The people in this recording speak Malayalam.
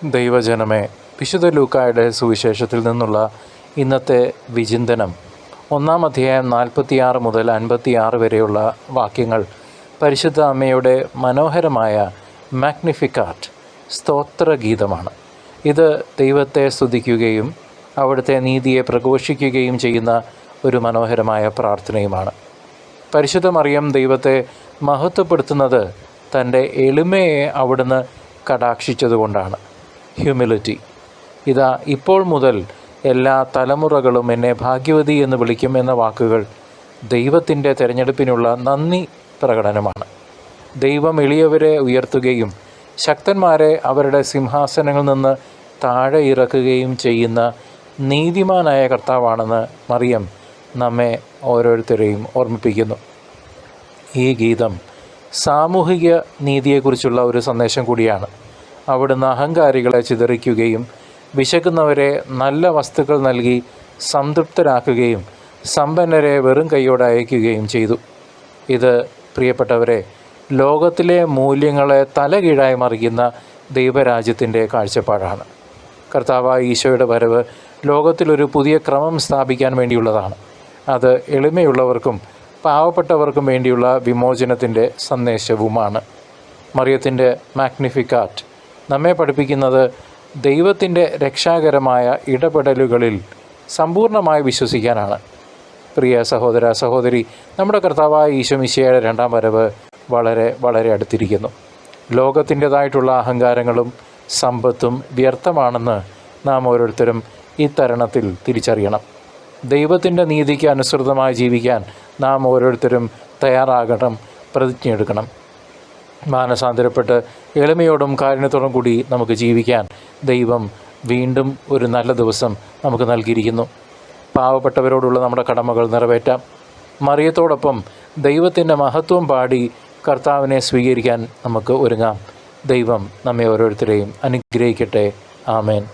ദൈവജനമേ, വിശുദ്ധ ലൂക്കായുടെ സുവിശേഷത്തിൽ നിന്നുള്ള ഇന്നത്തെ വിചിന്തനം 1-ാം അധ്യായം 46 മുതൽ 56 വരെയുള്ള വാക്യങ്ങൾ പരിശുദ്ധ അമ്മയുടെ മനോഹരമായ മാഗ്നിഫിക്കാറ്റ് സ്തോത്രഗീതമാണ്. ഇത് ദൈവത്തെ സ്തുതിക്കുകയും അവിടുത്തെ നീതിയെ പ്രഘോഷിക്കുകയും ചെയ്യുന്ന ഒരു മനോഹരമായ പ്രാർത്ഥനയുമാണ്. പരിശുദ്ധ മറിയം ദൈവത്തെ മഹത്വപ്പെടുത്തുന്നത് തൻ്റെ എളിമയെ അവിടുന്ന് കടാക്ഷിച്ചതുകൊണ്ടാണ്. ഹ്യൂമിലിറ്റി. ഇതാ, ഇപ്പോൾ മുതൽ എല്ലാ തലമുറകളും എന്നെ ഭാഗ്യവതി എന്ന് വിളിക്കും എന്ന വാക്കുകൾ ദൈവത്തിൻ്റെ തിരഞ്ഞെടുപ്പിനുള്ള നന്ദി പ്രകടനമാണ്. ദൈവം എളിയവരെ ഉയർത്തുകയും ശക്തന്മാരെ അവരുടെ സിംഹാസനങ്ങളിൽ നിന്ന് താഴെ ഇറക്കുകയും ചെയ്യുന്ന നീതിമാനായ കർത്താവാണെന്ന് മറിയം നമ്മെ ഓരോരുത്തരെയും ഓർമ്മിപ്പിക്കുന്നു. ഈ ഗീതം സാമൂഹിക നീതിയെക്കുറിച്ചുള്ള ഒരു സന്ദേശം കൂടിയാണ്. അവിടുന്ന് അഹങ്കാരികളെ ചിതറിക്കുകയും വിശക്കുന്നവരെ നല്ല വസ്തുക്കൾ നൽകി സംതൃപ്തരാക്കുകയും സമ്പന്നരെ വെറും കൈയോടെ അയക്കുകയും ചെയ്തു. ഇത് പ്രിയപ്പെട്ടവരെ, ലോകത്തിലെ മൂല്യങ്ങളെ തലകീഴായി മറിക്കുന്ന ദൈവരാജ്യത്തിൻ്റെ കാഴ്ചപ്പാടാണ്. കർത്താവായ ഈശോയുടെ വരവ് ലോകത്തിലൊരു പുതിയ ക്രമം സ്ഥാപിക്കാൻ വേണ്ടിയുള്ളതാണ്. അത് എളിമയുള്ളവർക്കും പാവപ്പെട്ടവർക്കും വേണ്ടിയുള്ള വിമോചനത്തിൻ്റെ സന്ദേശവുമാണ്. മറിയത്തിൻ്റെ മാഗ്നിഫിക്കാറ്റ് നമ്മെ പഠിപ്പിക്കുന്നത് ദൈവത്തിൻ്റെ രക്ഷാകരമായ ഇടപെടലുകളിൽ സമ്പൂർണ്ണമായി വിശ്വസിക്കാനാണ്. പ്രിയ സഹോദര സഹോദരി, നമ്മുടെ കർത്താവായ ഈശോ മിശിഹായുടെ 2-ാം വരവ് വളരെ വളരെ അടുത്തിരിക്കുന്നു. ലോകത്തിൻ്റേതായിട്ടുള്ള അഹങ്കാരങ്ങളും സമ്പത്തും വ്യർത്ഥമാണെന്ന് നാം ഓരോരുത്തരും ഈ തരുണത്തിൽ തിരിച്ചറിയണം. ദൈവത്തിൻ്റെ നീതിക്ക് അനുസൃതമായി ജീവിക്കാൻ നാം ഓരോരുത്തരും തയ്യാറാകണം, പ്രതിജ്ഞയെടുക്കണം. മാനസാന്തരപ്പെട്ട് എളിമയോടും കാരുണ്യത്തോടും കൂടി നമുക്ക് ജീവിക്കാൻ ദൈവം വീണ്ടും ഒരു നല്ല ദിവസം നമുക്ക് നൽകിയിരിക്കുന്നു. പാവപ്പെട്ടവരോടുള്ള നമ്മുടെ കടമകൾ നിറവേറ്റാം. മറിയത്തോടൊപ്പം ദൈവത്തിൻ്റെ മഹത്വം പാടി കർത്താവിനെ സ്വീകരിക്കാൻ നമുക്ക് ഒരുങ്ങാം. ദൈവം നമ്മെ ഓരോരുത്തരെയും അനുഗ്രഹിക്കട്ടെ. ആമേൻ.